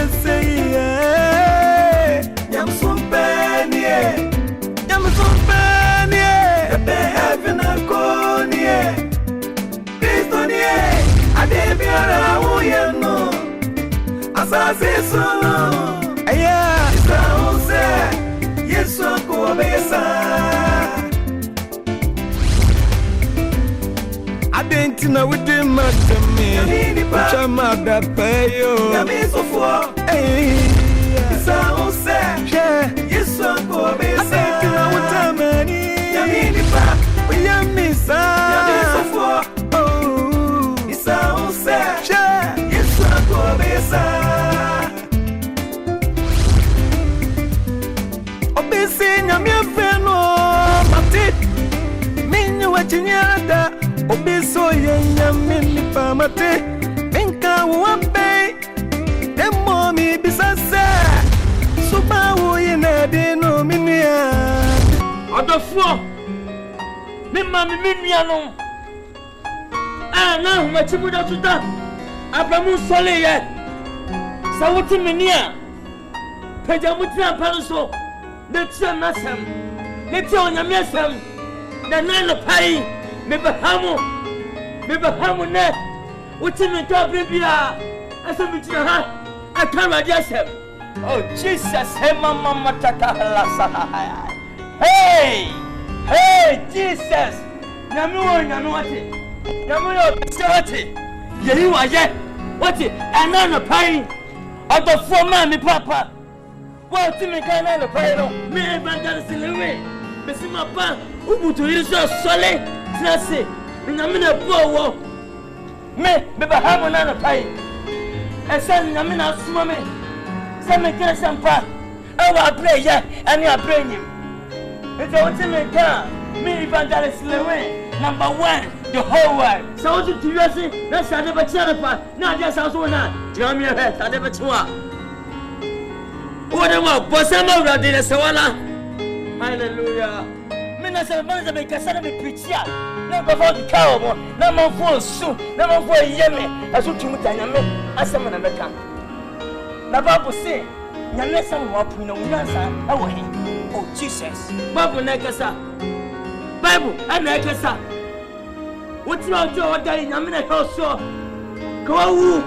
say, Yam Sumpania, Yam Sumpania, the heaven of Conia, Christonia, Adebia, Uyano, Asasi Solo, Aya, Jose, yes, so go I didn't know with the matter me, but I'm not that pay you. So for it's all sad. Yes, so go. I didn't know what I'm in. We are miss. So for oh, it's all sad. Yes, so go. Oh, be seen a mere friend. But it mean you watching yada. Obi so yenya mini pamate Minka wampe Demo mi bisase Suba uye nede no minia Adofo Mima mi minia no na humachibu da tuta Abramu sole ye Sawuti minia Peja mutina pariso Netia nasem Netia onyamiasem Nanano pai Mebahamu ne Utimi Gabriel Asamitina ha Akara Yasem. Oh Jesus, hey mama taka halasa. Hey Jesus. Namu wati. Namu wati. Yehi waje. Wati anana pai. Odo forma mi papa. Wati mi kana na pai no. Me Evangelist Lilwyn. Besima pa ubutu iriso sole. Nasi, nyamina bowo. Me Bahamu na pai. Esen nyamina suma me. Se me kan sampa. Ewa pray ya, ani pray him. It's what me can. Me Evangelist Lilwyn, #1 the whole world. So what you say? Na sade ba chapa. Na dia sa so na. Jami he sade ba chwa. Oda mo bosama urade na sawala. Hallelujah. Na se manza be kasana be preachia na ba for the cow mo na man for su na man for yeme aso tumuta nyame asema na meka na Bible say nyame sam wo pu na unyansa e wo he oh Jesus Bible na kasa Bible ana kasa woti na ojo odai nyame na ka so ko wu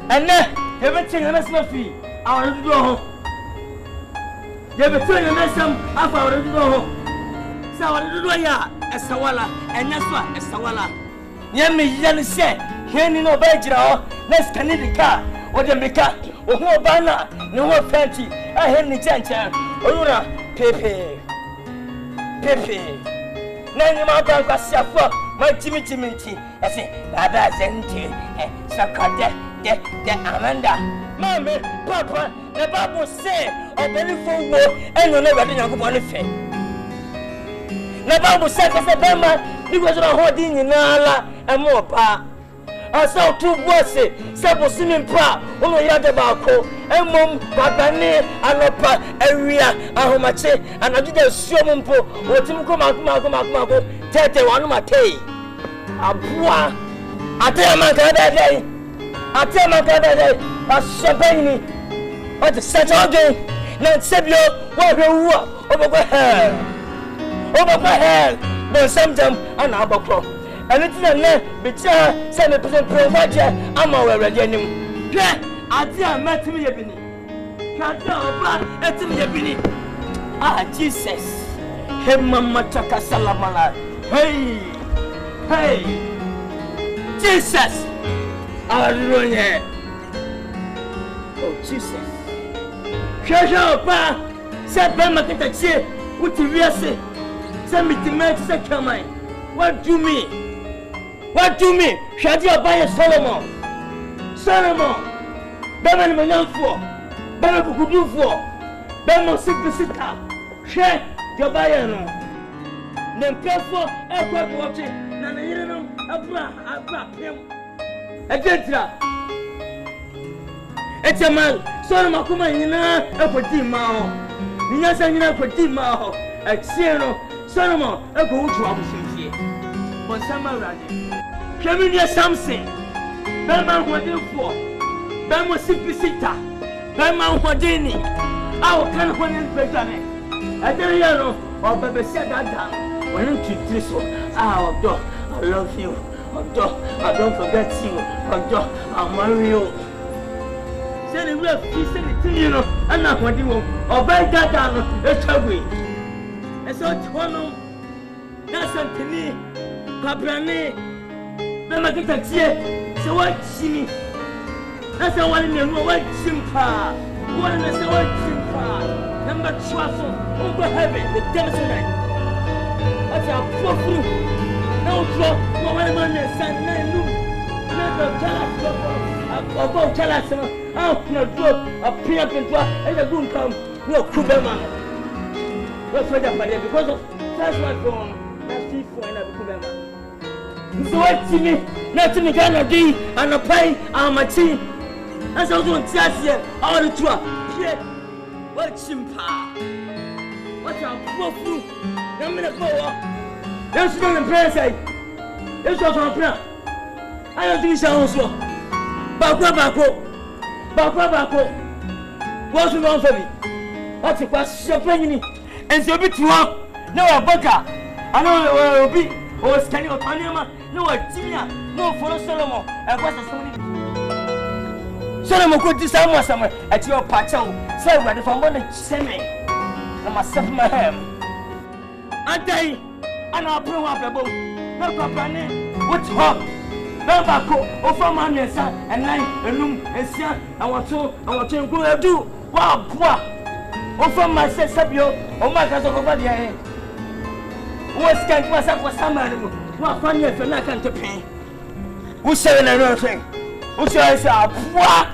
ene everything na sma fi awon do ho ye be tell you mesam afa wore do ho sa wore do ya esawala enyaso esawala ye me yele se heni no ba gira ho na scan the car o de meka o ho ba na ne ho fenti a heni chancha oyura pepe na ni ma ba kwasi afo ma timi nti ese baba zenti sakade de amanda mame papa the Bible say obelifo wo eno na wade Yakobon ne fe the Bible say kase bema because na hodi nyina la emo pa asa tu bose se bosimi mpa ono yade ba ko emom babane anopa awia ahomache anajude suom mpo otim ko makoma tete wanu matei abua atema kada dai ashabani o de setoge na sebio wa hwewu obogwa hell no samjam ana abokro anitina na bitia se me pese provaje ama wawrade anim hwe ade a matimi ye bini kade oba etimi ye bini Jesus he mama taka salamala hey Jesus Hallelujah. Oh Jesus. Keja pa se be maketa che uti wiase se mitimete se kamai. What do me? Shadi obaye Solomon. Be man menanfo. Be me bukudufo. Be mo sikisita. She obaye no. Nempefo ekwaboche na nayire no abra pem. Ejentra Echemal Solomon kuma nyina ekoti ma ho Ninya sa nyina ekoti ma ho Echieno Solomon eko wutu abusimfie Bonsama urade Kemi ne Samson Bema hodefo Bema simplicita. Bema Wadini. Our kind of one is better. I tell you, or Baba said that down. When you treat this one, oh, dog, I love you. Oh, dog, I don't forget you. Oh, dog, I'll marry you. Say the real peace and you know, and not what you want. Or beg that down, it's ugly. And so, Tono, that's something me. Paprane, Bema get a tear. So what, see me? That's the one in the room. What, Simpa? One is the word Simpa. Number 12, over heaven, the Democrat. What's our poor fruit? No drop, no one man, son, no. Never tell us about tell us. Oh, no drop, a pin up and drop, and a good come. No, Kuberman. What's for that, because of that's what's wrong. That's for another Kuberman. So what to me? Nothing me can do, and a pay, and my team. As I was on Tiasia, all the tour. What Simpa? What's our poor fruit? I'm going to go up. There's no prayer. There's no prayer. I don't think so. Bako. What's wrong for me? What's it? What's your penny? And so be true. No, a baka. I know it will be. Or scanning of Panama. No, a Tia. No, for Solomon. And what's the story? Solomon could do somewhere at your patio. Say, what if I'm going to send me? I must suffer my hand. I tell and I'll bring up a boat. No company. What's hot? No back over my son and night and room and son. I want to go do. Wow, poor. Over my Sabio, or my cousin over the air. What's going to myself for some animal? What funny if you're not going to pay? Who's saying anything? Who's saying poor?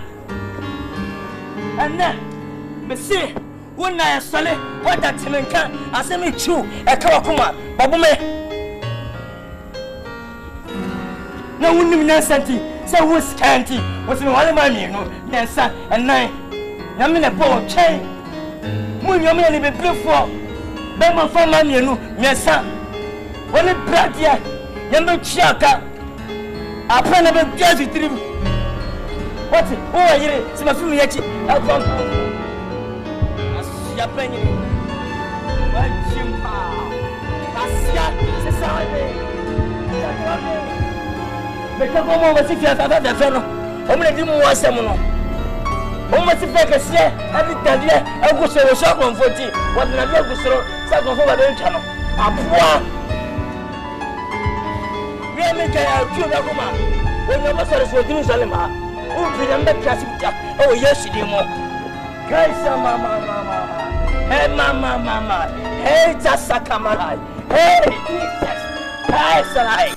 And then, Monsieur, when I saw it, what that Timon can, I send me true, a Kawakuma, Babume. No one knew Nancy, so was canty, was in one of my meal, Nansa, and nine. Yamin a poor chain. Moon, your man, be beautiful. Bema for my meal, Nansa. When it brought ya, Yambo Chaka, I plan about Jersey dream. What's it? Oh, I hear it. It's my family. I'll come. You're playing it. Well, Jimpa. That's the come over if you have the fellow. I'm going to do more seminar. Almost if I can say, every day, I go to a shop on 40. What an adult so, second for the channel. I'm poor. We are making a few of them. When your master is for Jerusalem, who remember Casita? Oh, yes, you do more. Mama. Hey, Mama. Hey, Jasakamalai. Hey, Jesus. Hey, Sarai.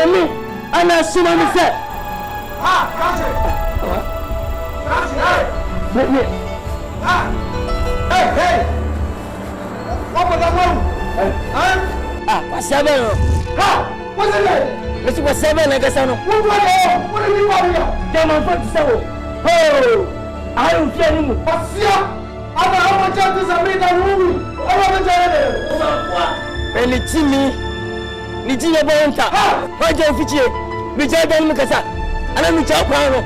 Me, and I see what he said. Catch it. Hey. What was that one? What's 7? What's it? This was 7, I guess I know. What are you want here? Come on, 47. Oh, I don't fear him. What's here? I'm not chances of me that movie. I want to tell you. And it's me. Nijia bonta. Waje ofichie. Bijada ni mkasa. Ana mchapa ano.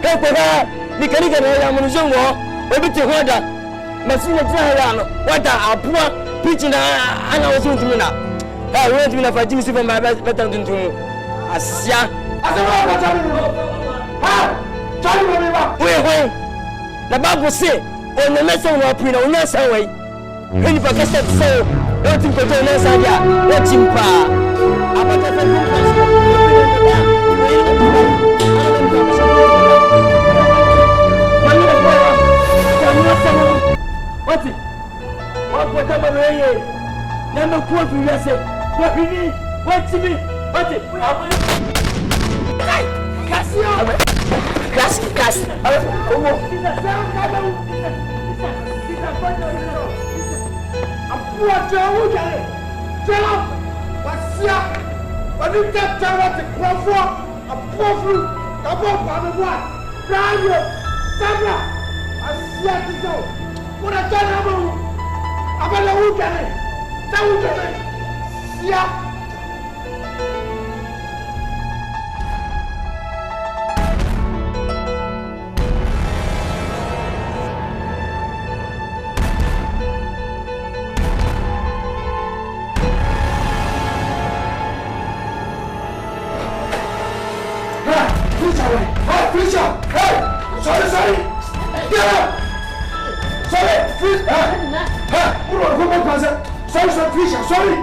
Hepo ha nikanika na ya munuzongo. Obiti hoda. Masina tira ano. Wata apua pichi na ana wasuntu mina. Ha wewe mina fajimi sifa mbaya beta nduntu. Asia. Asema kwa chali. Chali mwa. Wewe. Na babu se onemesa unapina unasa wewe. Heni pakasa tsao. Don't think for doing this idea. What Jimpa? About the what's it? What whatever way? Number 4 to yourself. What we need? What's it? What's it? Cass. What you When you get down to Crawford, a powerful, a bomb on the one. Bravo, Sabra, I see it so. What I tell you, I'm going to look at it. That would get it. Yeah. Sorry. Get up! Sorry, please. Sorry, Fisher. Sorry.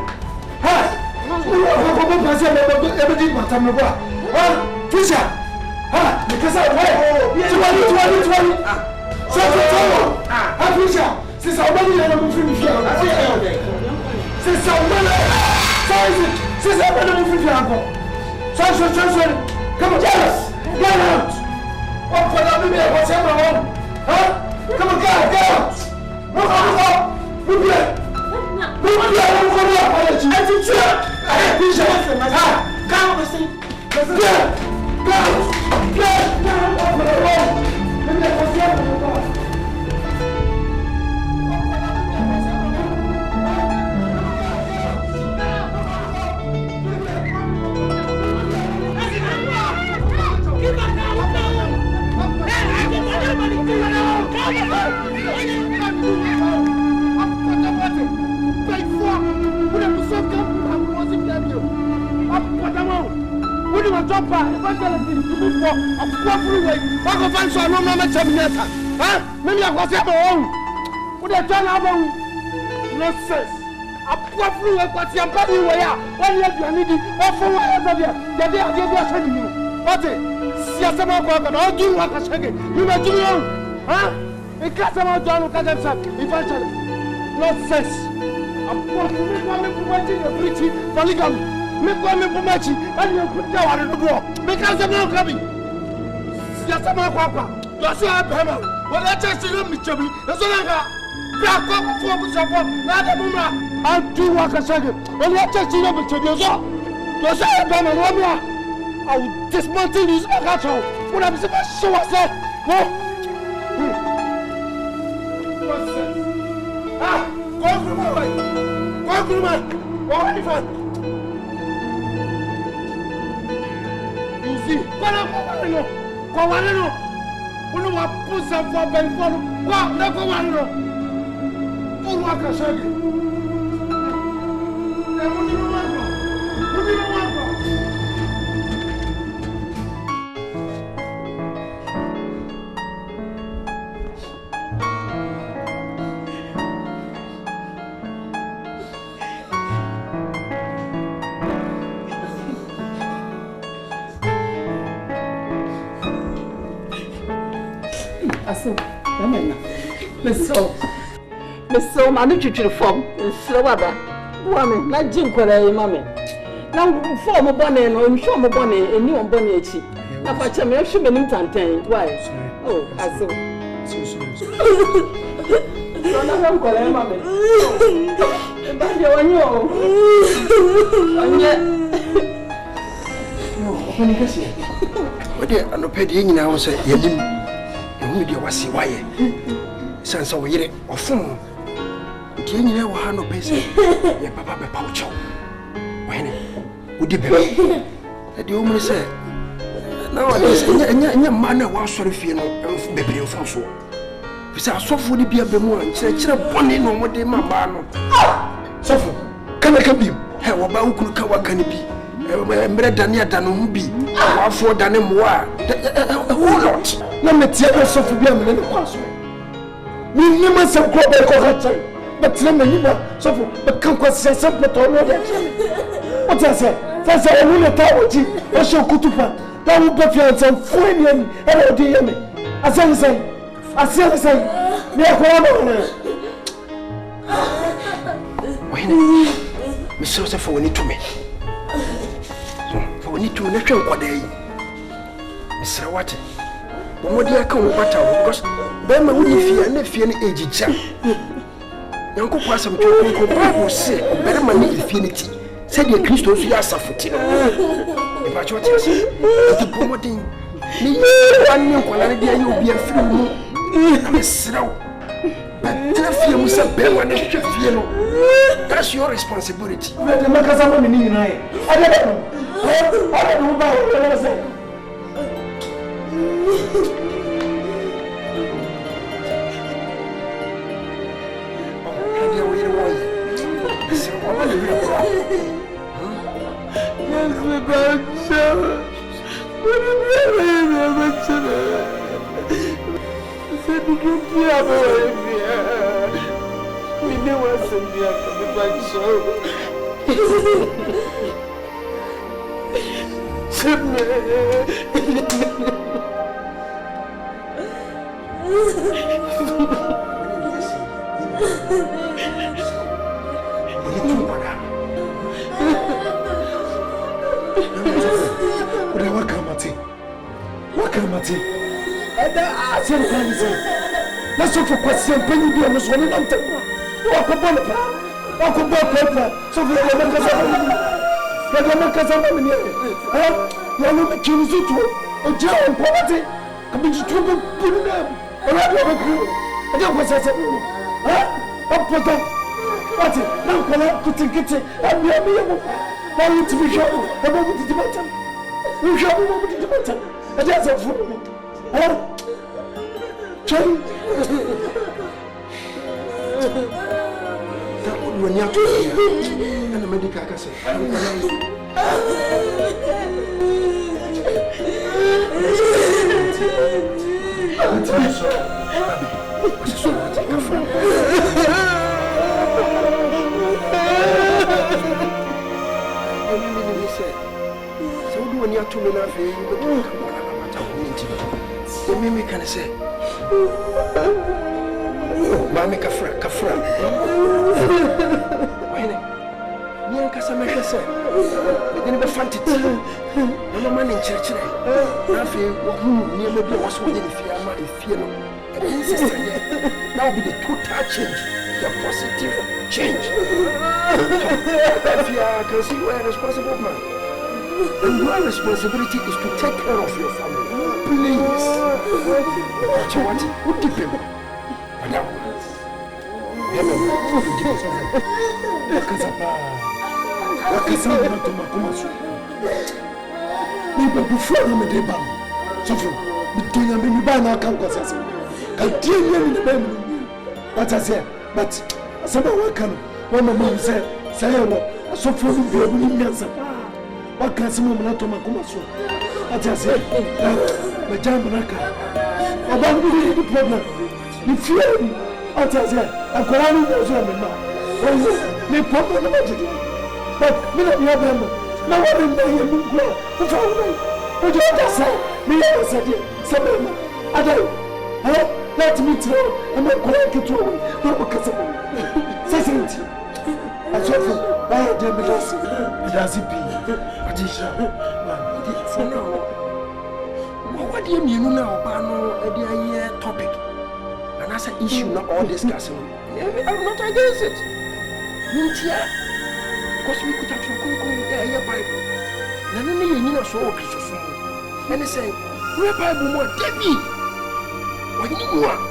Fisher. Because I Fisher. Since I want to free me. Since I want to free me. Come on, jealous. Get out. What for that baby? What's happening? Huh? Come on, get out! Move here! I will dismantle this cattle. What I'm supposed to show us that. Go through my way. Go through my way. You see, what I'm going to do. When you are put some for Belfort, what? Never one. Who can show you? So, my literature form is Slovada. Woman, not Jim Quere, mammy. Now, form a bonnet, or show my bonnet, and new bonnet. Now, I tell me, I should be in Tantain. Why? Oh, I saw. So, now I'm calling mammy. But you know, and yet, no, when you see it. What did I not pay the Indian house at Yedim? You was see why. Since I hear it, or phone. You know, I no pace. Your papa be pouch. When would you be? The woman said, nowadays, and your man was sorry for you, baby, from so. We saw so fully be a bemo and said, "Bonnie, no more day, my man." So, can I come you? How about who could can it be? Better than your than be. How for than him, why? A whole lot. Let me tell you so for be a minute. We never some crop by but let me so but come say something to know that. What I say? That's a woman tower, or show Kutupa. That would be your son, friend, and dear me. I say, we are going on. Miss Joseph, we need to me. For we need to let you what day. Mr. What? What do I come because then my wouldn't fear any age. Uncle Passam to Bible say, better money infinity. said the Christos you are suffering. If I told you, the promoting me, one young quality, you'll be a few. I'm a slow. But tell you, Mr. Bewan, that's your responsibility. I don't know about what I said. Let's look for question. Penny be on this one. Walk upon the plan. Walk upon the paper. So we have a Kazama. You know the king's it. Or jail and poverty. Come into trouble. Put it up. Or I don't agree. I don't was I said. Up for them. What's it? Now come out to take it. And we are me. Now you to be sure. The moment is the matter. We shall be over the matter. And that's a fool. That would run out and the medical cassette. So do when you're too many, you may can say. Mammy Kafra. When you Casamaka said, we didn't have it. No man in church. Nothing near me was within if you know. Now be the total change, the positive change. If you can see you are a responsible man, and your responsibility is to take care of your family. Please. What did you my Jamaica. About the problem. You fear me. I tell you, I'm calling you as a man. No problem about it. But me not your member. No one in there will grow. What do you say? Me never said it. Some I don't. Let me tell. I'm not going to throw. No, because of say something. I saw for why I did because it has it be. Adisha. For now. What do you mean now, Bano, a topic? And as an issue, not all discussing. I'm not against it. Because we could have to go your Bible. And only you know so Christian. And they say, we're Bible more Debbie. What do you want?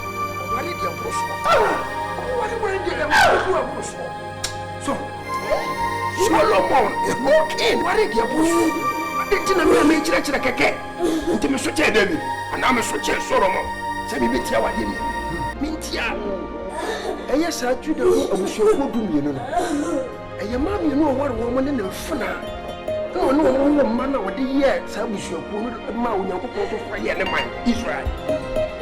What did you push for? What did you push for? So, Solomon is more keen. What did you push for? Didn't I make church like a cat? Intimate David, and I'm a switch Solomon. Send me Tia Wadim. Mintia. Yes, I do know your you know. And your mom, you know what woman in the fun. No, man, what the year, Sabush, your mouth, your photo for Israel.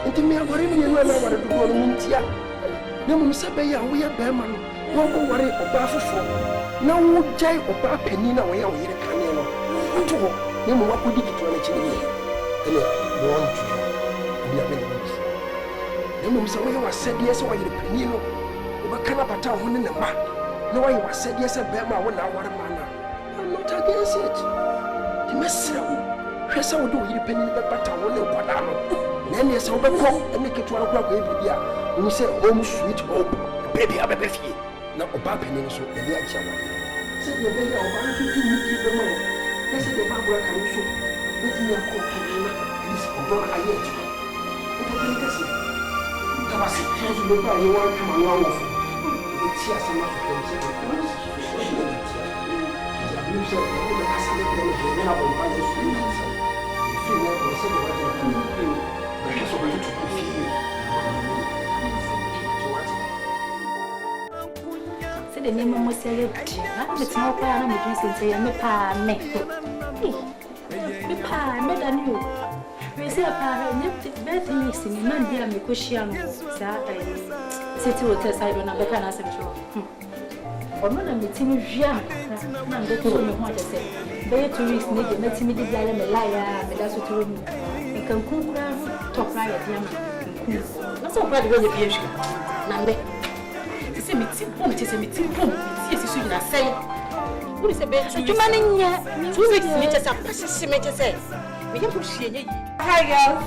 Intimate, whatever you know what to go to Mintia. No, Sabaya, we are Berman. What worry about for? Now, Jay or Penina, where we are. You know what we did to the children. And want to be a minute. The moment I was said yes, or you penino, but Canapata won in the back. No, I was said yes, and Bema when I want a man. I'm not against it. The messer, yes, I will do you penny, but I won't know what I know. Then yes, I'll be wrong and make it 12 o'clock every year. When you say home, sweet hope, baby, I'm a baby. Now, Obama, so the reaction. said the baby of one to give me the more. They said the Bible can also let me a cook this of I yet. It was interesting. Tabasi, tells you about you want to come along with the tears and not to the name of Monsieur, it's not I'm addressing say I'm a pa me. Me pa me than you. We say a pa better mixing and not dear me cushion. City will test I don't have a cancer. Or not a meeting jam. I'm getting what I say. They 2 weeks need let me desire me liar, but that's what you mean. And can cook top right at young. That's all quite well if you should. Se me tipom, se me tipom, se su na sei. Wo se be tu mani nya 2 weeks me chesa pasisi me chesa. Me get push ye yi. Hi girls.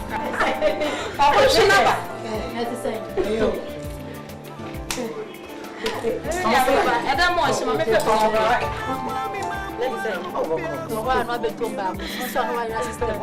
Papa shinaba. That's the same. Yo. Ada mo shima me pe ko. Let me say. No wa no be tomba. So no wa your sister.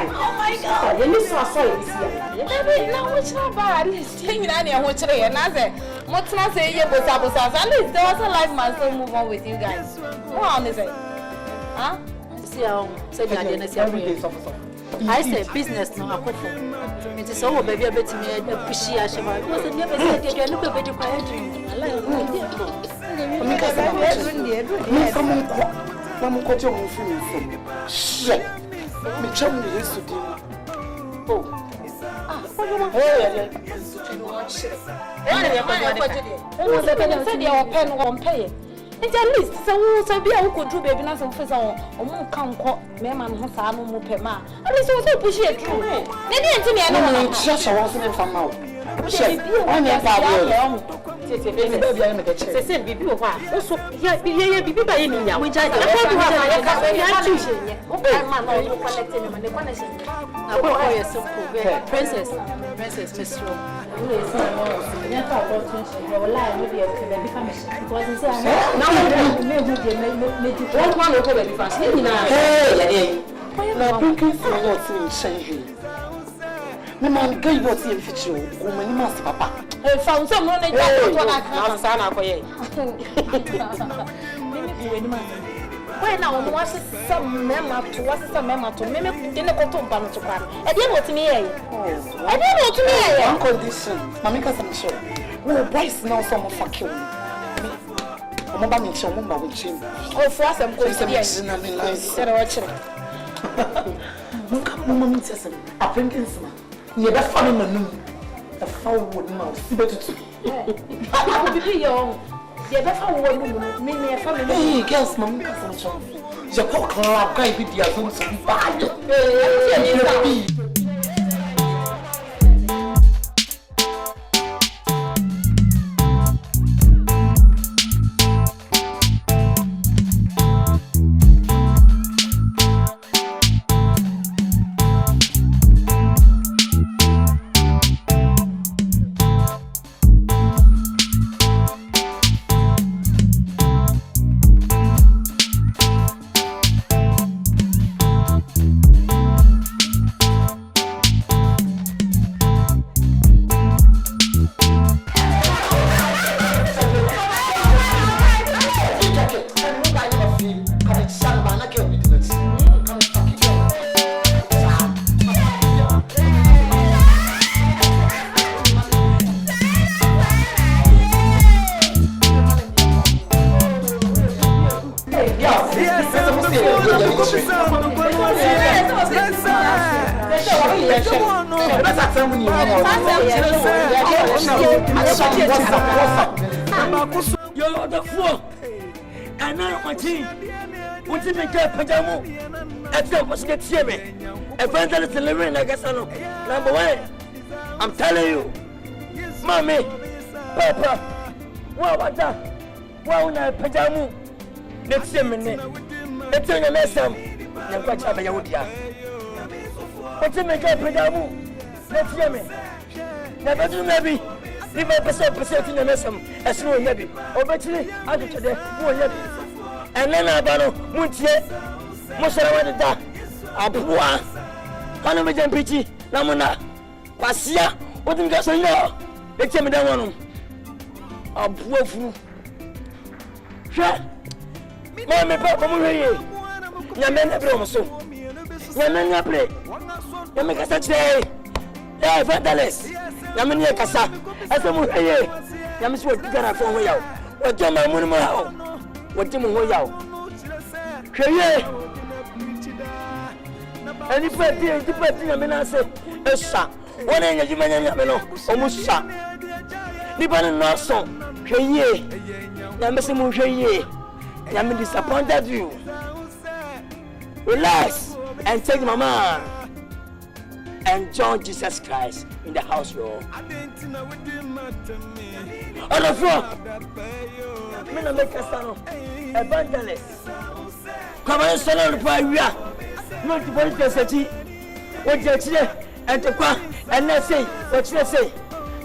Oh my God! Let me saw this year. Now which bad? Staying in any which way and I say, what's not say you was at least there was a life man so move on with you guys. What on is it? Huh? See how say I didn't I say business no akofo. It is all baby a bit me pushy ashema. Because the never said you look a bit quiet. I like it's at least so be a could do baby na some first on can call me man who sa no pe ma at least so push it through na dey ntimi ana no just was in from now on your say bibi o kwa so ya bibi ba ye ni ya we judge princess Mr. My man gave us the future. Woman, must papa. Found some money. When now was some memo to what's some memo to mimic dinner to ban to pan. I didn't want me. I didn't want me. On condition, Mamika, I'm sure. Oh, Bryce now some fuck you. I'm about to show Mumba with him. Oh, for us, I'm going to be a nice watching. Mumma says, I think it's you never found a new. The foul would mouse. I will be young. You never woman, me, a family. Hey, girls, Mamma, your poor club guy with your home so bad. You're the fool. And now my team. What's in the pajama? Except what's get to me. Evangelist Lilwyn, I guess I know. Number one, I'm telling you, Mommy, Papa, what about that? Wow, na pajamu. Let's see me. Let's see your mesam. Na kwa chapa ya udia. Let's see me kwa pajamu. Let's see me. Na badu nabi. Liba pesa tinya mesam. Esno yabi. Obetiri adutode wo yabi. Enena abano muntie. Mosara da. Abua. Kana me jampichi na mona. Kwasia. Odim ga so yo. Let's see me da wonu. Abua fu. Sha. Mama papa mo heye. Nyame na bre mo so. Nyame na bre. Nyame kasa chire. Evangelist. Nyame ne kasa. Asa mo heye. Nyame so digara fo ho yawo. Ojo ma mu mo hawo. Wote mo ho yawo. Hweye. Ani pati nyame na se. Esa. Wona nya juma nyame no. Omo sa. Ni ba no so. Hweye. Nyame se mo hweye. Nyame disappointed you. Relax and take my man. Enjoy Jesus Christ in the house, Lord. On the floor. Me na make a stand. Evangelist. Come on, stand on the fire. We are not the political city. What you say and the qua and let's say what you say.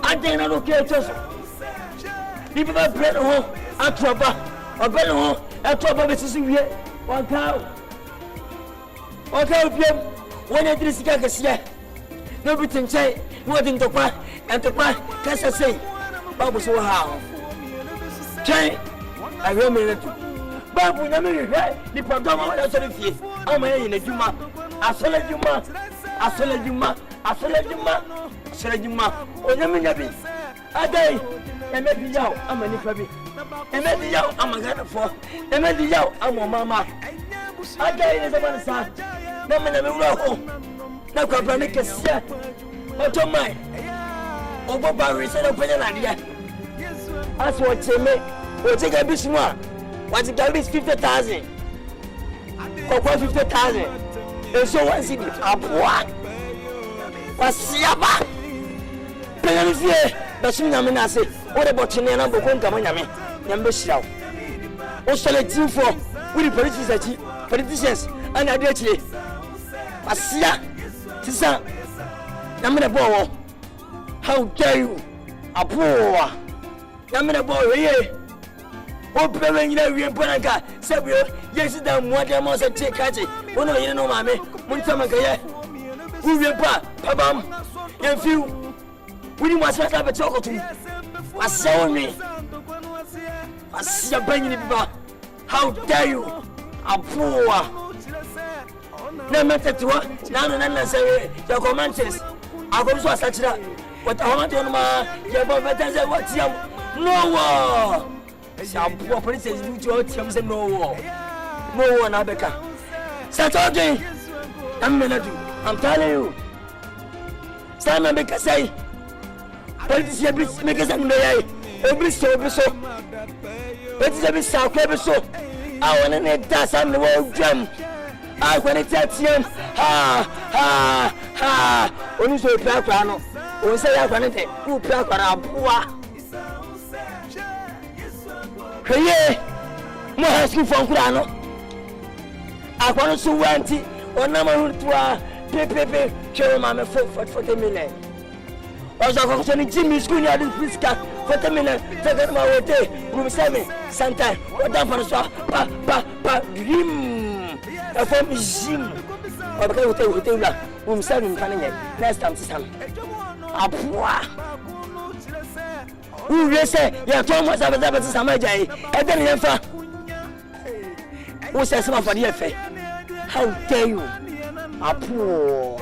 I think I don't care just. People that bread home and trouble. A bread home and trouble with sitting here. One cow. Okay, when you drink cigar, nobody say, what in the qua and the qua, can I say, Babu so how? Jay, I remember. Babu, never heard the problem of the Solid. I'm in a Juma. I solid Juma. I solid Juma. I solid Juma. Solid Juma. Oh, Yami. A day, and maybe yow, I'm a nipper. And maybe yow, I'm a gun for. And maybe yow, I'm a mama. A day is a man, son. No man ever wrote. No company can see. What to mine? Over Barry said, open an idea. That's what you make. We'll take a bit more. What's it? 50,000. For 50,000. And so what's it? Up what? What's Yaba? Penalty. But soon I'm going to say, what about you? I'm going to come on. Number show. Also, let's do for with the politicians and I did it. Asia, Tisa, Namina Bow. How dare you? A poor Namina Bow here. Oh, President, you know, Panaka, Sabio, yes, damn, what I must take catch it. Oh, no, you know, Mammy, Muntamaka, who will Pabam, if you wouldn't want to have a chocolate to I saw me. I see a banging. How dare you? A poor. No matter to what, now and say, your comments. I go to such that. What I want on my, your better what you no war. Some poor princess do to him, say no war. No one, Abeka. Saturday, I'm gonna do. I'm telling you. Simon make a say. Politicians make us angry. Every so. It's a bit south, so. I want to need that on the world drum. I want to touch him. Ha. Only so Placano. We say I want to take who Placano. Hey, no asking for Kurano. I want to want it or number to Pepe, show Mamma for 40 million. Also, I'm going to Jimmy School, I didn't please cut 40 million. Take my way, room 7, Santa, or down for the swap, dream. A form is Jim. Or the hotel, room 7, next time to some. A poor. Who will say, you're Thomas Abba Samajay, and then Yefa. Who says some for the affair? How dare you? A poor.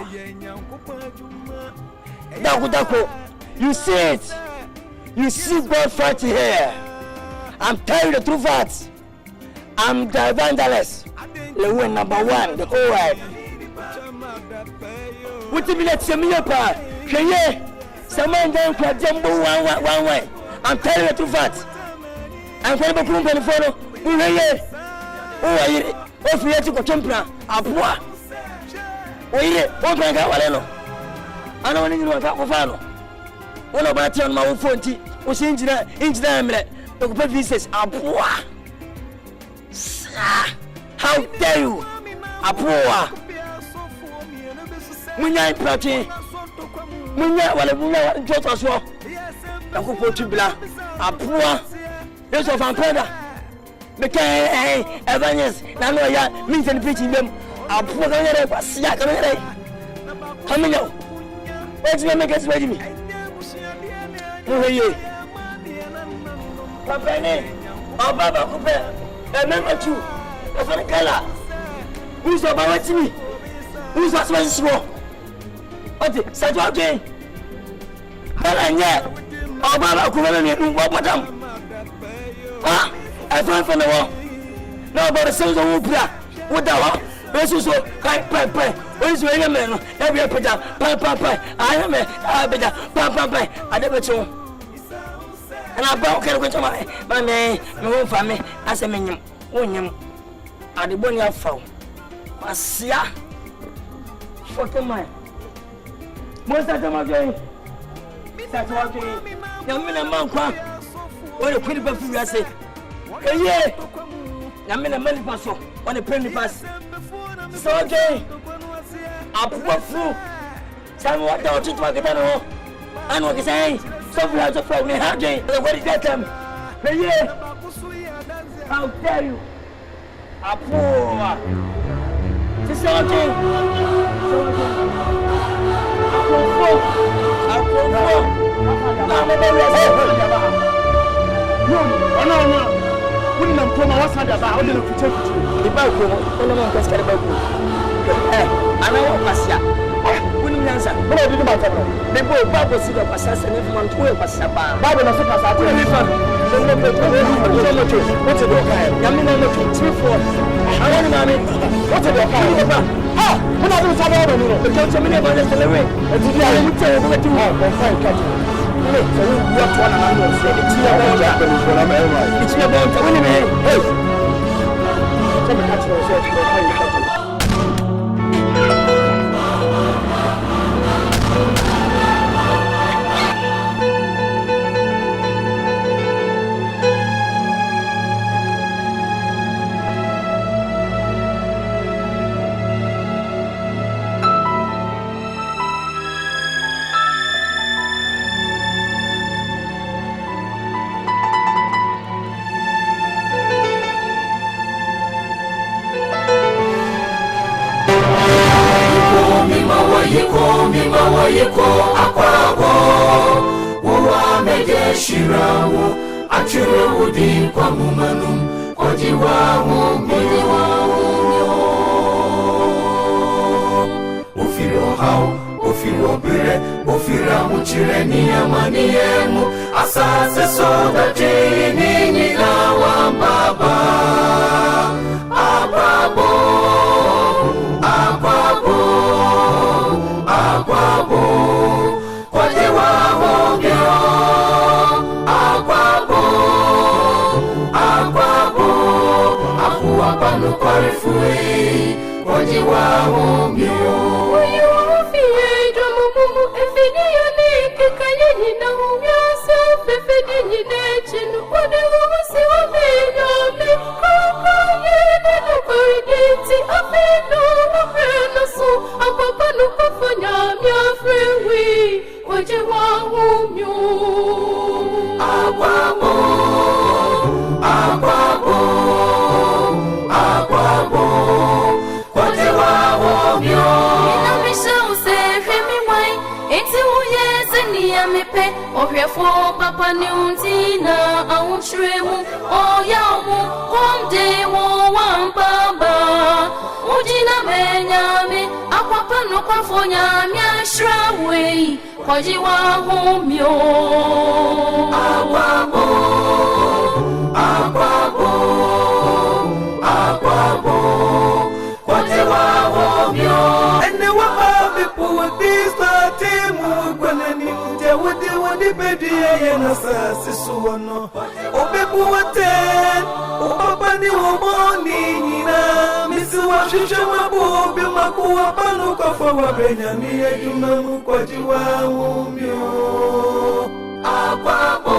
Dako, you see it. You see God fighting here. I'm telling you the true facts. I'm the evangelist. Lilwyn #1, the whole world. What do you mean that's a mere part? Hey, someone down to jumbo one way. I'm telling you the true facts. I'm going to be going to follow. Who are you? Oh, you have to go to a poor. Wait, what can I go? I don't want to go to Fano. One about you on my own phone. Was engineer, occupy visas. Apua. How dare you? Apua. Munya iprati. Munya wala just as well. Yakupo tubla. Apua. Yes of Ampeda. Because Evangelist Nano ya means and preaching them. Apua kanere pasia kanere. Come now. What's your make us ready me? Oh yeah. Papa ne. Baba coupe. Remember you. Over the color. Who's about me? Who's that one small? Okay, set you again. And yet, Baba coupe, madam. Ah, I found from the wall. No, but the sons of Upra. What the hell? This is so high pie. What is your man? Every pita, pie. I am a pie. I never told. And I broke it with my name, my own family, as a minion. At the bonny of foul. Masia for the man. Most of them are going. That's what they young men among one. What a pretty buffet, I say. Yeah, young men a money pass on a penny pass. So, okay, I'll put through. Someone don't teach my guitar. I know what you're saying. Something has to fight me. How do you? What is that time? Yeah, how dare you? Apua. This okay. No. Wouldn't have come out of the bar. The balcony. I know Passia. Wouldn't answer. But I didn't matter. They both Bible see the assassin if one to a Passaba. Bible has a Passaba. What's it okay? Yamina 2 4. I want money. What's it okay? Ah, when I was about the coach, I'm about the salary. And did I tell you what to fine catching? So you walk one and I say it's your Japanese when I'm right. It's your bone to win him. Hey, come and catch yourself. How you catch it? Yiko akwabo uwa meje shirawo achiro udi kwa mumanum ojiwawo ufiro hao ufiro bire ufira muchire ni amani yemu asase soda jini nina wambaba Papa Nuntina, I Shrimu, oh Yamu, home day, one Baba, Ujina Benyami, Aquapa no Cafonia, Shraway, Kwajiwa home yo. Aquabo, Kwajiwa home yo. And there were people with this team when the baby and assassin so no. Obebu attend, Opapani Omonina, Miss Washington, Bob, Makua, Panuka for Benjami, you know, Kwajiwa, Aquabo.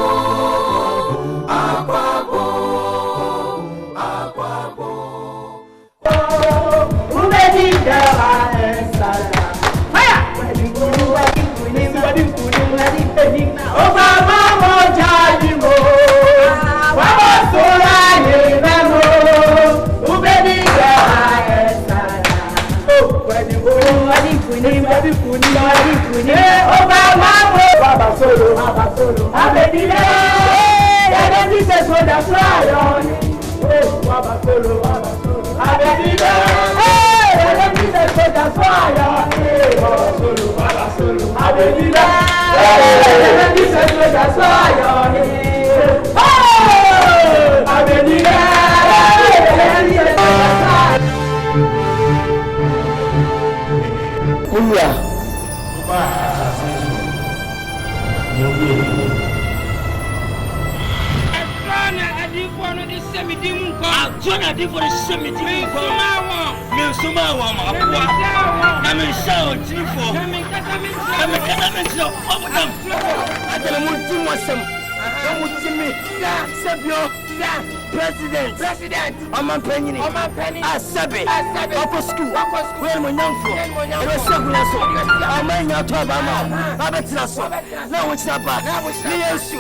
President, I'm penny. I sabi. Upper school. Where my young for? It was something else. I'm in your top. I'm a trasso. Now it's up. Yes,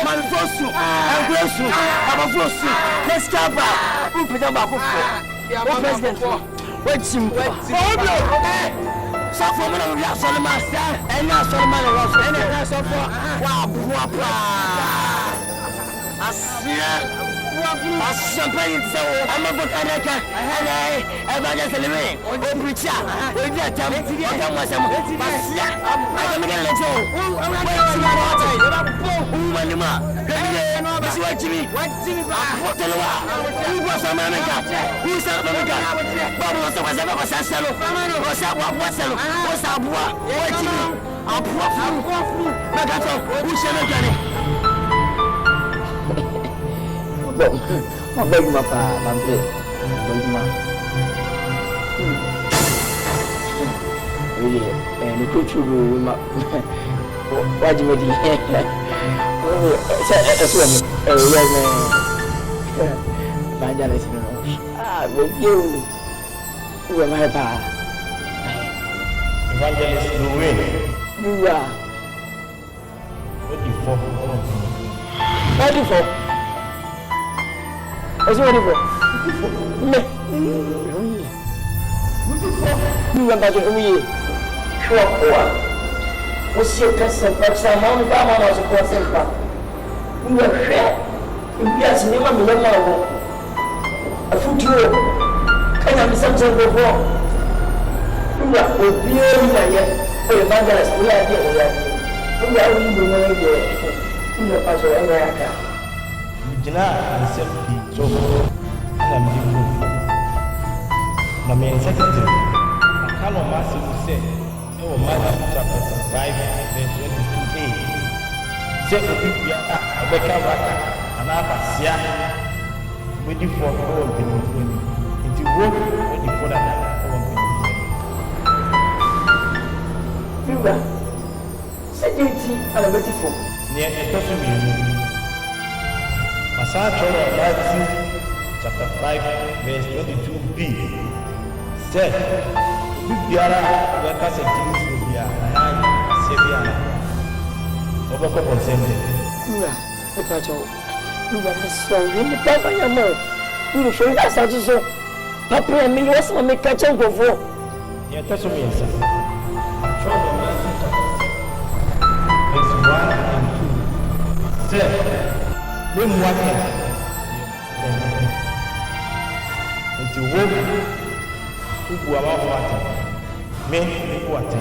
my fosu. I'm grosu. I'm a fosu. Let's stop. Who put them up for? President. What's him? So for me, we are Solomon, and now Solomon was and that's all for wow, I see. Champagne, so I'm a book and Evangelist Lilwyn, preacher, with that time, I'm Mau bagi apa, Bante? Bagi apa? Ini kucing mak. Wajib mesti. Saya suami. Yang banyak di sini. Begitu. Udah apa? Evangelist Lilwyn. Dua. What for? What's it ready for? You went back to me. Sure, what's your person? What's the amount of time I was a person? You were fair. Yes, never be long. A future. Can I be something before? You are with you, Evangelist. We are here. We are really here. You are also America. Jina ansepi so na mdifu na me secretary akalo masi use e wo Matthew chapter 5 verse 22a se obibia abeka waka ana abasia wedi for o binifo ni nti wo wedi for da o binifo Yuba secretary ala beti for ne etoso mi Matthew chapter 5 verse 22b said, "Biara weka se tiri bia na asebia na oboko consent." Ura, ekacho. Ura so ni papa ya mo. Ura so ida sa so. Papa mi was ma me kacho gofo. Ya taso mi ensa. Show the Matthew verse 1 and 2 said, "When what nti wo ubu amafata me ubu ate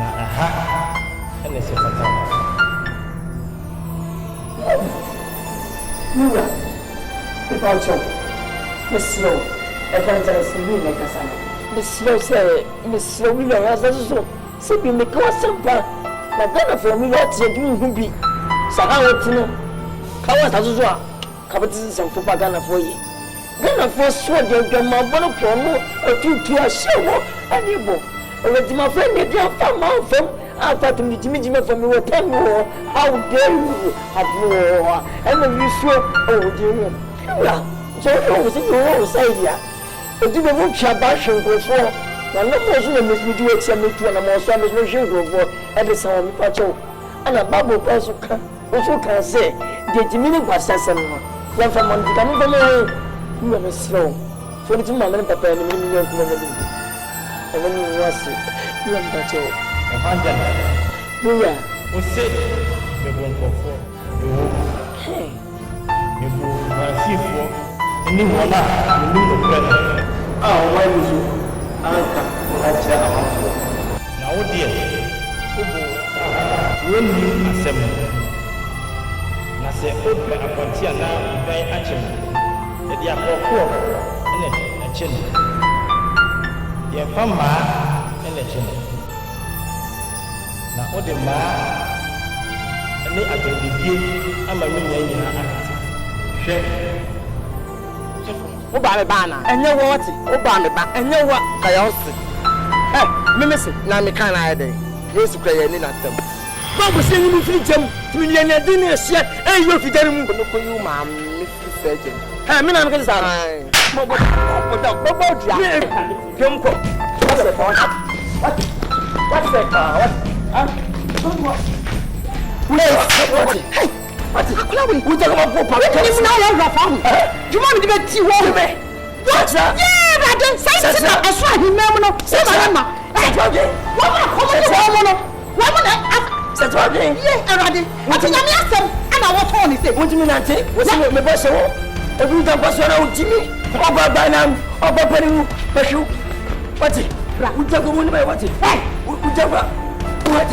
na aha ene se fata Ura, ekacho. Meslo, Evangelist Lilwyn kasana. Meslo mi lo rasa so. Se bi me kwa sampa. Na gana for mi lo tie bi hu bi. Saka wotino. Kawa ta so a. Kabati sem fupa gana for yi. Gana for so de dwama bono krono atutu a hyewo anebo. Ewedi ma friend de dia fa ma fam. After to meet me for me what time how dare you have and then you show oh dear. So you say ya. But you won't chat back and go for. Now no more so miss me do it some to and more so miss no go for at the sound of pacho. And a Bible also can say the Jimmy was assassin. One from one becoming from you are slow. For the moment papa and million and then you was you are pacho. Evangelist. Yeah. Who said me go for you? Hey. You go Chiefo, and you will not renew the prayer. Oh, why was you? Anka, now, dear, when you assemble, I say, open upon Tiana, very actually, that you are poor in a chin. You are from Ma in a chin. Now, what the Ma and they are the gate, I'm a million. Obama bana enye what Obama ba enye wa kayosi mimisi na me kan na dey Yesu kwaya ni na tem Babu se ni mi firi jam timiye na din na hia yo fidare mu no ko yu ma me firi surgeon me na me kan sa bobo dia kem ko what's that what Chloe, we talk about Papa. It's now your family. You want me to get tea warm? What? Yeah, but then say it. I swear he never say my mama. What come on? What say yeah, already. What you me ask and I want on say. What you mean auntie? What's me boss o? Every time pass around Jimmy. Oba banam, oba panimu, pashu. What? We talk about what? Hey, we talk about what?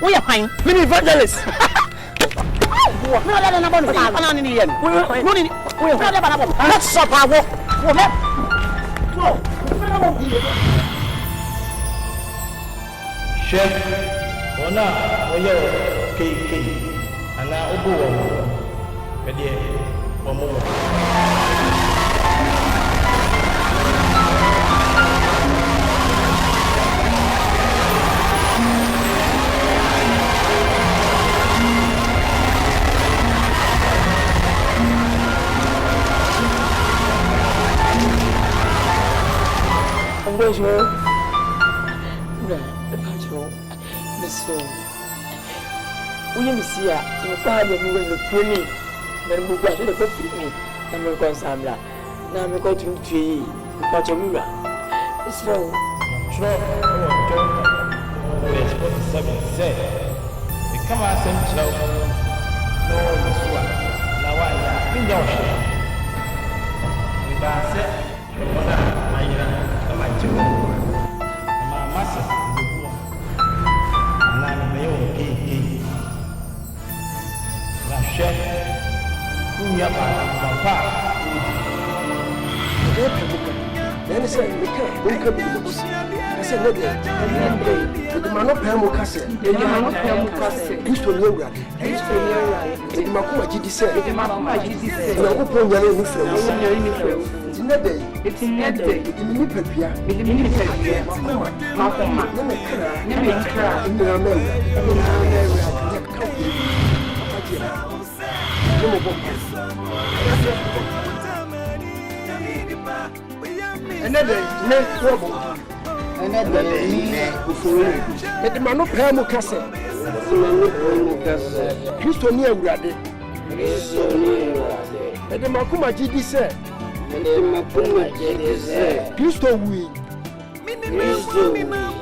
We are fine. Mini evangelist. Let's stop our walk. Chef, ona oyo KK ana obo wo pede omo Bonjour. Bonjour. Monsieur. Oui, monsieur, tu me parles de nous le premier. Mais nous voyons le premier. Nous me consomme là. Nous me continuons de tuer. Nous continuons là. Monsieur. Come on, send Joe. No, this one. Now, I in your share. If I said, my two, my master, and I'm a young La chef, who you are, papa. Then I said, we can't be the boss. I said, no, the man of Pamo Castle, the man of Pamo Castle, used to know that. The Makuma Gidi said, the Makuma Gidi said, no, open your own it's in that day. It's in that day. It's in the Pepia. It's in the Pepia. Makuma. Never cry. In the America. Another trouble. Another the man of Pamo Castle. Christo near Grade. And the Makuma Gidi said, Christo we.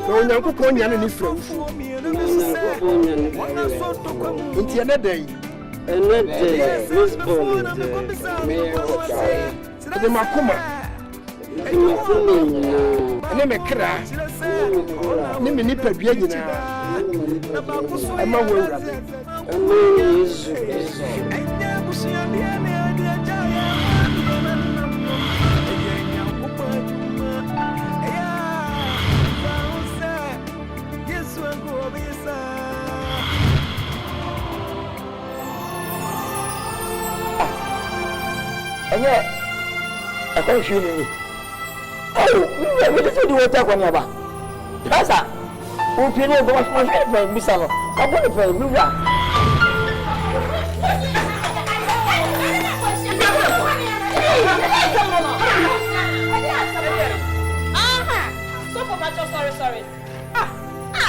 No, Uncle Ponya and his friends. Into another day. Another day, Miss Bowman, the Makuma. And then a crash. Nimini Pepiana. I'm aware of it. And yet, I can't shoot me. Oh, we just do what I want to have. Plaza, who can go much more for Miss Salo? I'm going to play Lura. Sorry. I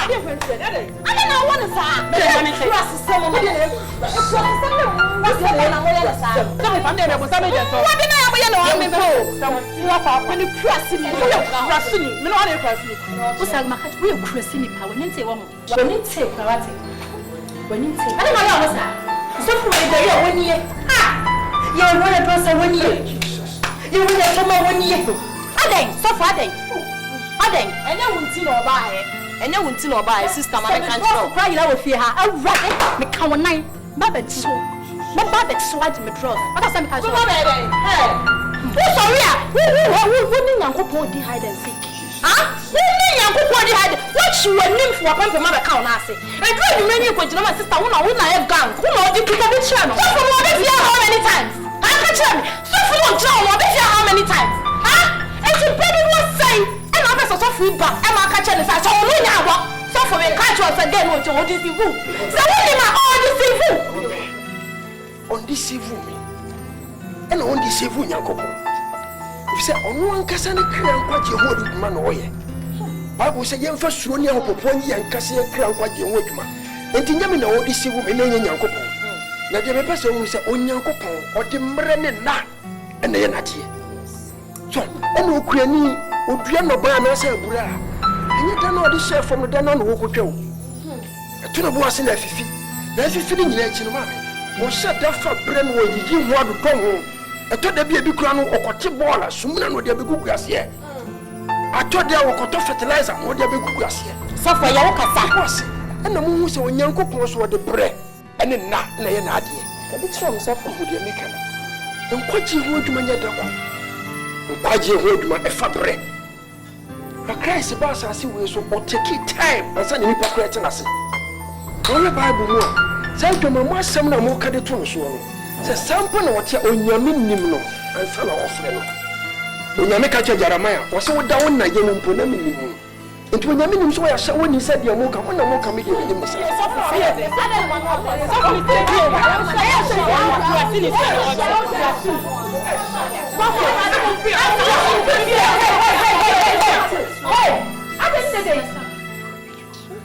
didn't say that. I don't know what is that. What mo ye no me be wo kwa kwa ni kurasi ni kurasi ni me no ane kurasi ni wo sa ma ka wo kurasi ni pa wo nte wo mo wo nte kwawate wo nte ade ma ya wo sa so fu we de ye woni ye ye wo le do sa woni ye ye wo le to ma woni ye ade so fu ade enya wunti na oba he enya wunti na oba he sister ma kan tro kwa yira wo fie ha awrade me ka wonan ba ba ti so ba ba be so ade me draw ata sa me ka so ba be hey wo sorry a wo ni Nyankopon di hide and seek wo ni Nyankopon di hide what you nim for pampe ma be ka wona ase e do ni mani ko jina ma sister wo na e gang wo na odi kita be try no so for mo be fie how many times I ka try me so for mo try mo be fie how many times it's a baby was say so feedback e ma ka chele sa so no nya wo so for me catch us again o jo deceive so we ma on deceive me and on deceive Nyankopon if say onu ankasa na kra nkwaje ho aduma na oye Bible say yemfa suro ni ahopopon yi ankasa ya kra nkwaje ho aduma enti nyame na o deceive me na Nyankopon na de be pese o say Onyankopon o de mre ne na ene ye na tie so ene okurani odua no ba na se abura enye da na odi chef from da na no wokotwa eto na bo ase na afifi ni nyina echi no ma me mo sha da fa bre no yigi ho adodon ho eto da bi kura no okote bola sumuna no de abegugu ase ato de wokoto fertilizer no de abegugu ase safa ya wokasa wose ena mo hu se Onyankopon so de bre ene na ye na ade e bi tro mo safa ho de meka na nkwaji ho adwuma nya da ko nkwaji ho adwuma e fa bre but Christ ba asase we so o take time ansa ni nipa kra tena se wole Bible mo say dwuma mo asem na mo ka de to so no say sample na wote onyame nim no ansa na ofre no onyame ka che Jeremiah wo se wo da won na ye mo mpo na nim nti onyame nim so ya sha woni se de mo ka wona mo ka me de nim se so for fear de ada mo no so for me dey here I say you are finish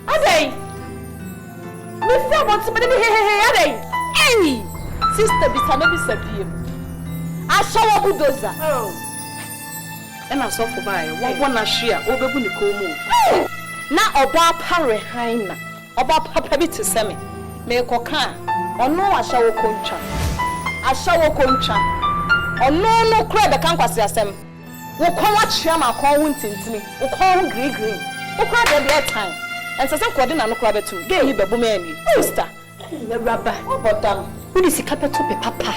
Adey. Me say want to me hey. Hey. Sister bisa no bisa biem. Ashawo budoza. Oh. Ena so for buy. Won na hwe a obebu ni komu. Na oba pare han na. Oba papa bi te seme. Me koka. Ono ashawo kontwa. Ashawo kontwa. Ono no kra be kan kwase asem. Wo kon wa chia ma kon hu ntintimi. Wo kon hu green. Wo kra de be time. And so some cording and no crab too. Gay you babu me. Sister. The rabbi. What done? Who is capital papa?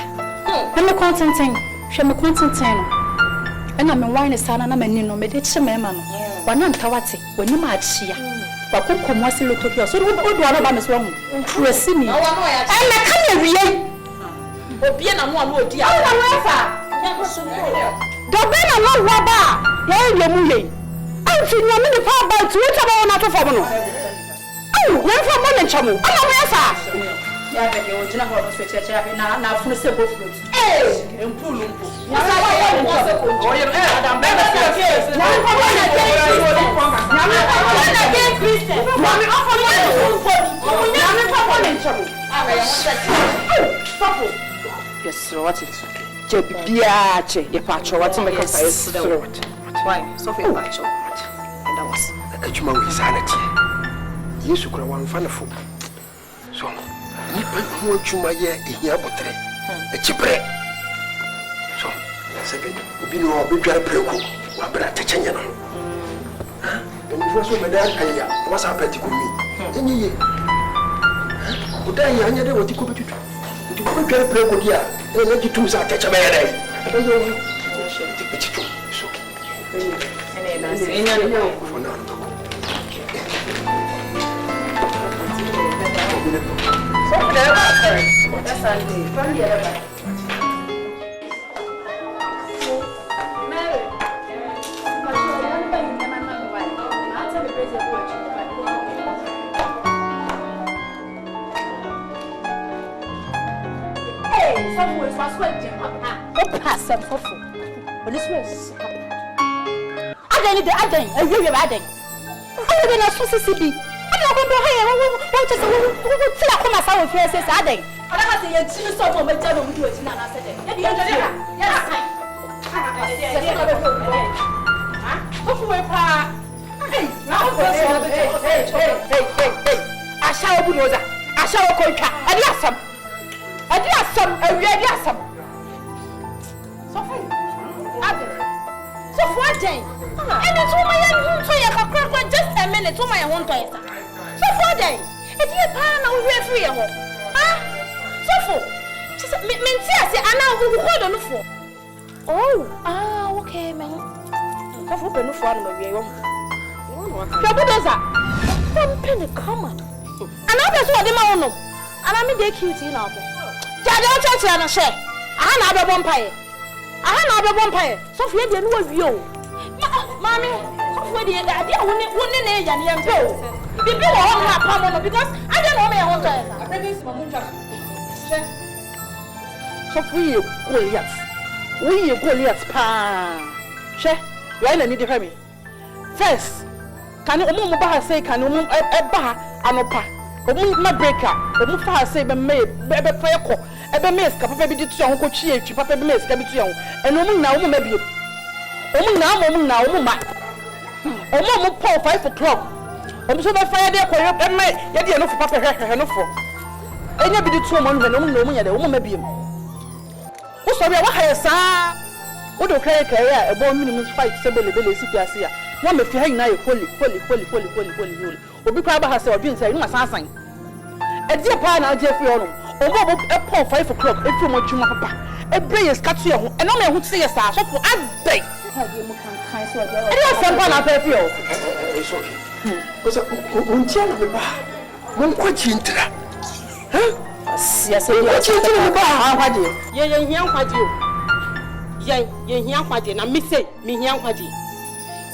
I'm a contenting. She am a contenting. And I'm a wine son and I'm a nino medici man. One on Tawati, when you might see. But who come was a little here? So what do I know is wrong? Tressini. I'm a canary. But being a one would dear. The ben a one rabba. Yay, your I'm seeing your mini power by 2 about not for no. Oh, where from one chamu? I'm a rasa. Yeah, but you original horse with your now from the simple fruit. Hey, and pull. Yes, what is Jebiache, your patch, what's in the why? Sophia Pacho. And that was a chuma with sanity. Yes, you could have one fanful. So, you put more chuma here in your butter. A chipre. So, second, be no big preco, or better touching you. And you was over there, and what's happened to me? Then you would die, and you know what you could do. You could get a preco here, and let you two touch a man. And you take it to. Aden, a real adding. I didn't know Susie. I don't know what to say. I come as our first adding. I have to get you so much time with you. Yes, Just a minute, to my own toilet. So for day, a dear pan over free. So for Mentia, I now will hold on for. Oh, okay, man. So for the phone, my penny common. Another one, the mountain. And I'm a day cutie now. Don't touch and share. I have a vampire. I have a vampire. So for the new view. Mommy, for the idea wouldn't age and young girl. People won't have problem because I don't know my own time. So we Goliath pa. She, why need to hear me? First, can you say, can you anopa? My breaker, fire say, baby fire cock, ever miss, baby did to uncle Chi, papa miss, come to you, and now, maybe. Now, Mama, 5 o'clock. I'm so by fire there for your and yet, enough papa her for. I never did 2 months when the woman may be. Oh, sorry, what I saw. What do I carry a born minimum fight, Sabella, City, one may feel now, holy, or be proud of herself being saying, my son. A dear partner, Jeffrey, or a poor 5 o'clock, if you want you, papa. A bray is cut you, and only would say a star, so for I beg. It's okay. Because I'm telling you, I'm quite into that. Yes, what you doing about how you? Ye young what you? Ye young what you, and me say, me young what you.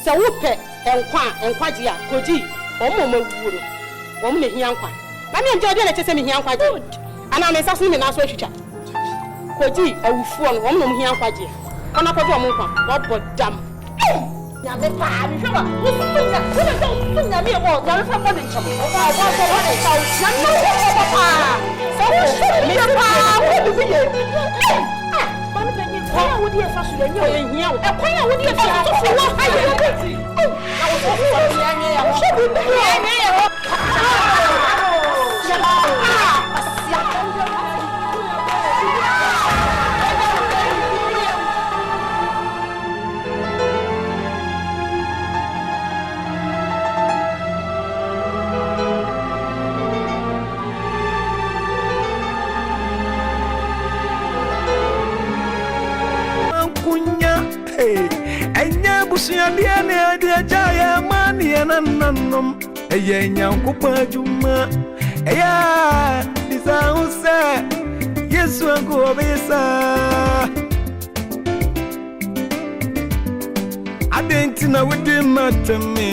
So whoop and quite ya, Koji, or Momo Wood, woman young one. I mean, Jordan, let me young what you. And I'm assassin and answer you. Koji, I will fall woman young what you. On a photo, what but damn. Now, the time, you know, we don't me about the family. Busiandiane dia jaya mani anannom eye nyankopa juma eya disaunse Yesu anko obesa adentina wudi matame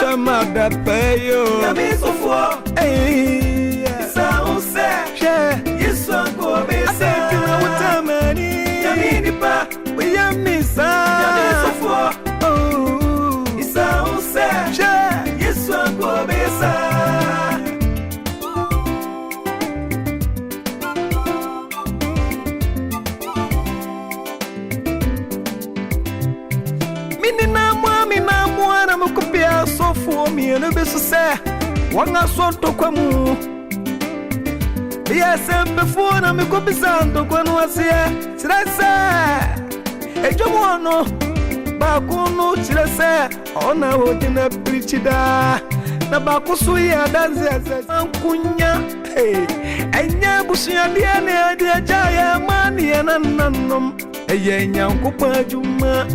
chama da payo yamisofo disaunse Yesu anko obesa adentina wutamani yamidipa Yamisa, oh, Isa Ose, Yesu Agobesa. Mina mwana mukupia sofu mi enebesu se wanga sonto kwa mu. Yes, before na mikupisa ndo kwa nuasie. Sirasa. Ejomono bakunu chilese ona wodina prichida na bakusu ya danzi ankunya enya busuya diane adia jaya mani anannom eye nyankopa juma